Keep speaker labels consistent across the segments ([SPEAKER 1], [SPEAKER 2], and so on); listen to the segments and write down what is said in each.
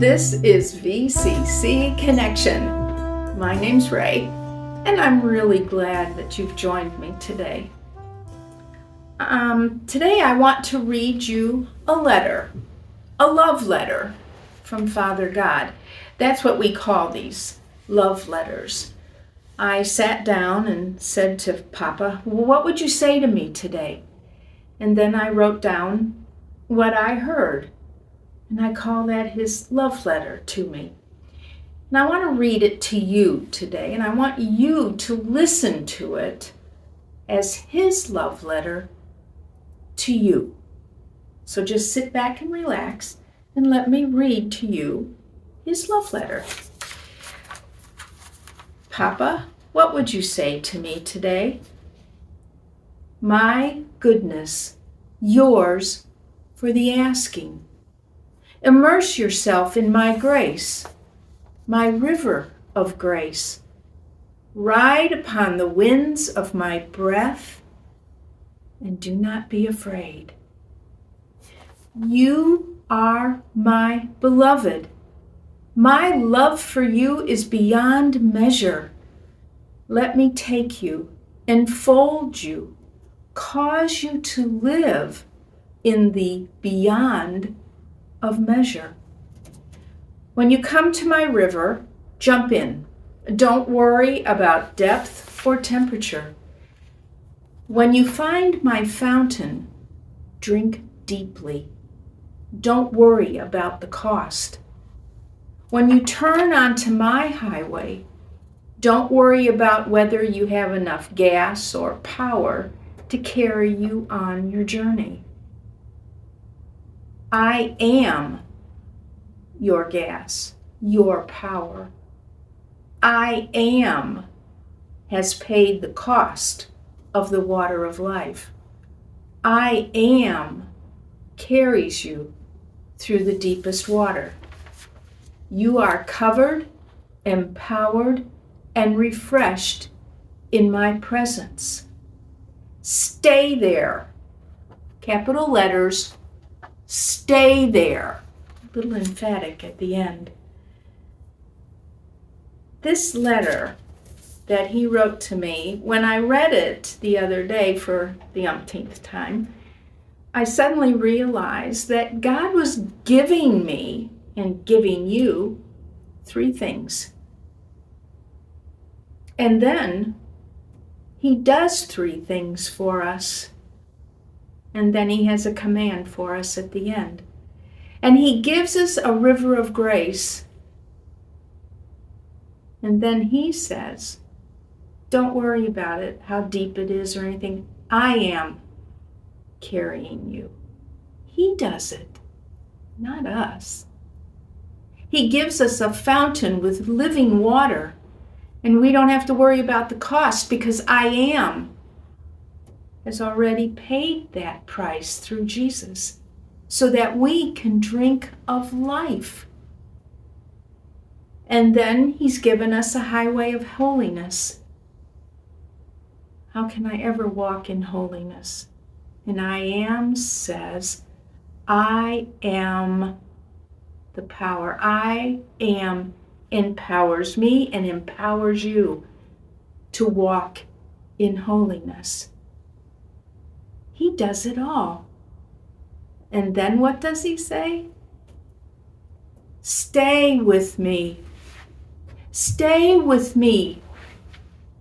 [SPEAKER 1] This is VCC Connection. My name's Raye, and I'm really glad that you've joined me today. Today I want to read you a letter, a love letter from Father God. That's what we call these, love letters. I sat down and said to Papa, well, what would you say to me today? And then I wrote down what I heard. And I call that his love letter to me. And I want to read it to you today, and I want you to listen to it as his love letter to you. So just sit back and relax and let me read to you his love letter. Papa, what would you say to me today? My goodness, yours for the asking. Immerse yourself in my grace, my river of grace. Ride upon the winds of my breath, and do not be afraid. You are my beloved. My love for you is beyond measure. Let me take you, enfold you, cause you to live in the beyond of measure. When you come to my river, jump in. Don't worry about depth or temperature. When you find my fountain, drink deeply. Don't worry about the cost. When you turn onto my highway, don't worry about whether you have enough gas or power to carry you on your journey. I am your gas, your power. I am has paid the cost of the water of life. I am carries you through the deepest water. You are covered, empowered, and refreshed in my presence. Stay there. Capital letters. Stay there. A little emphatic at the end. This letter that he wrote to me, when I read it the other day for the umpteenth time, I suddenly realized that God was giving me and giving you three things. And then he does three things for us. And then he has a command for us at the end. And he gives us a river of grace. And then he says, don't worry about it, how deep it is or anything. I am carrying you. He does it, not us. He gives us a fountain with living water. And we don't have to worry about the cost because I am has already paid that price through Jesus so that we can drink of life. And then he's given us a highway of holiness. How can I ever walk in holiness? And I am says, I am the power. I am empowers me and empowers you to walk in holiness. He does it all. And then what does he say? Stay with me. Stay with me.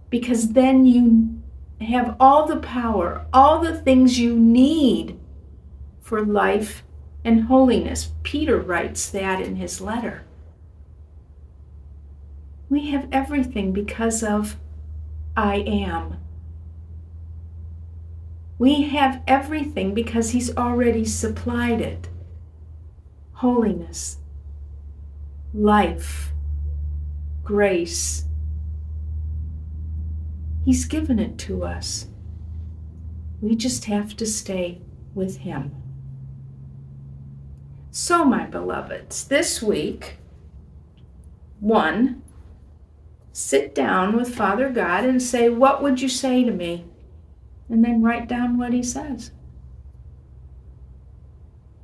[SPEAKER 1] Because then you have all the power, all the things you need for life and holiness. Peter writes that in his letter. We have everything because of I am. We have everything because he's already supplied it. Holiness, life, grace. He's given it to us. We just have to stay with him. So, my beloveds, this week, 1, sit down with Father God and say, what would you say to me? And then write down what he says.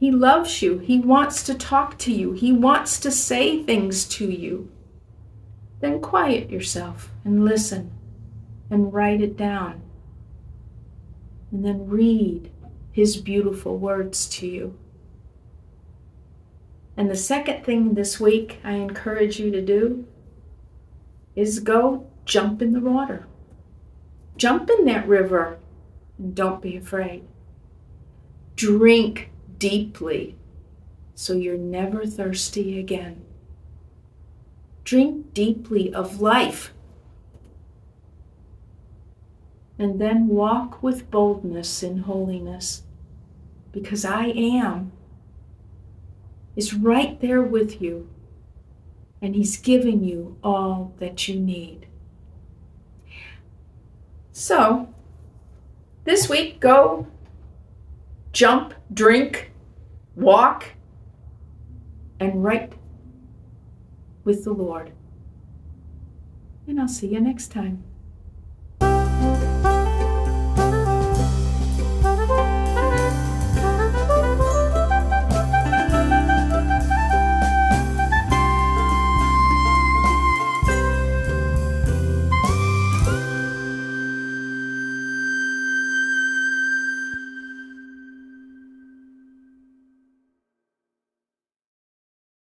[SPEAKER 1] He loves you. He wants to talk to you. He wants to say things to you. Then quiet yourself and listen and write it down. And then read his beautiful words to you. And the second thing this week I encourage you to do is go jump in the water. Jump in that river and don't be afraid. Drink deeply so you're never thirsty again. Drink deeply of life. And then walk with boldness in holiness, because I am is right there with you, and he's given you all that you need. So, this week, go jump, drink, walk, and write with the Lord. And I'll see you next time.